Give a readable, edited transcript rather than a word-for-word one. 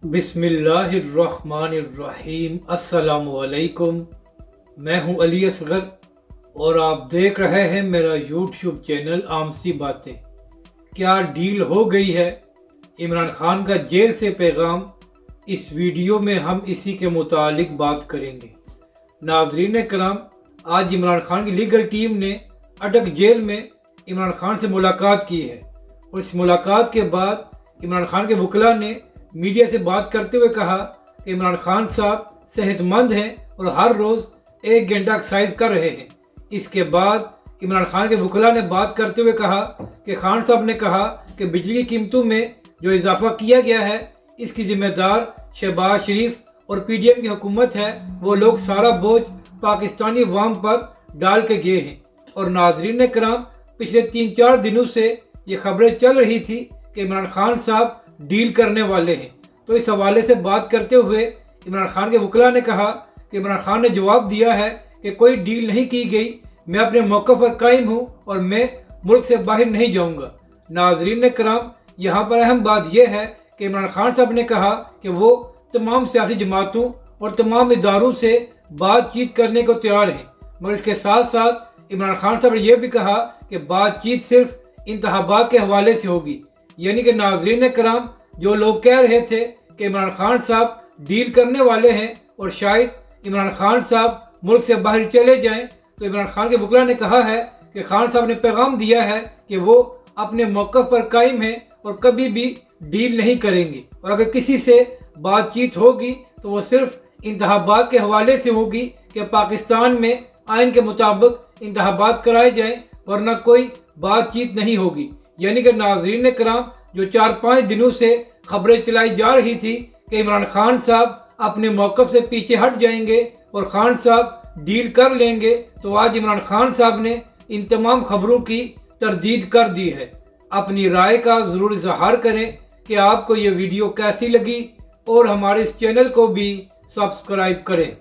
बिस्मिल्लाहिर्रहमानिर्रहीम। अस्सलाम वालेकुम। मैं हूं अली असगर और आप देख रहे हैं मेरा यूट्यूब चैनल आम सी बातें। क्या डील हो गई है? इमरान खान का जेल से पैगाम। इस वीडियो में हम इसी के मुतालिक बात करेंगे। नाज़रीन कराम, आज इमरान खान की लीगल टीम ने अटक जेल में इमरान खान से मुलाकात की है और इस मुलाकात के बाद इमरान खान के वकला ने मीडिया से बात करते हुए कहा कि इमरान खान साहब सेहतमंद हैं और हर रोज़ 1 घंटा एक्सरसाइज कर रहे हैं। इसके बाद इमरान खान के वकला ने बात करते हुए कहा कि खान साहब ने कहा कि बिजली की कीमतों में जो इजाफा किया गया है इसकी जिम्मेदार शहबाज शरीफ और पीडीएम की हुकूमत है। वो लोग सारा बोझ पाकिस्तानी अवाम पर डाल के गए हैं। और नाजरीन कराम, पिछले 3-4 दिनों से ये खबरें चल रही थी कि इमरान खान साहब डील करने वाले हैं। तो इस हवाले से बात करते हुए इमरान खान के वकला ने कहा कि इमरान खान ने जवाब दिया है कि कोई डील नहीं की गई, मैं अपने मौक़िफ़ पर कायम हूँ और मैं मुल्क से बाहर नहीं जाऊँगा। नाजरीन कराम, यहाँ पर अहम बात यह है कि इमरान खान साहब ने कहा कि वो तमाम सियासी जमातों और तमाम इदारों से बातचीत करने को तैयार हैं, मगर इसके साथ साथ इमरान खान साहब ने यह भी कहा कि बातचीत सिर्फ इंतखाबात के हवाले से होगी। यानी कि नाजरीन कराम, जो लोग कह रहे थे कि इमरान खान साहब डील करने वाले हैं और शायद इमरान खान साहब मुल्क से बाहर चले जाएं, तो इमरान खान के वकला ने कहा है कि खान साहब ने पैगाम दिया है कि वो अपने मौक़िफ़ पर कायम हैं और कभी भी डील नहीं करेंगे और अगर किसी से बातचीत होगी तो वो सिर्फ इंतखाबात के हवाले से होगी कि पाकिस्तान में आइन के मुताबिक इंतखाबात कराए जाएं, वरना कोई बातचीत नहीं होगी। यानी कि नाजरीन कराम, जो 4-5 दिनों से खबरें चलाई जा रही थी कि इमरान खान साहब अपने मौक़िफ़ से पीछे हट जाएंगे और खान साहब डील कर लेंगे, तो आज इमरान खान साहब ने इन तमाम खबरों की तरदीद कर दी है। अपनी राय का ज़रूर इज़हार करें कि आपको ये वीडियो कैसी लगी और हमारे इस चैनल को भी सब्सक्राइब करें।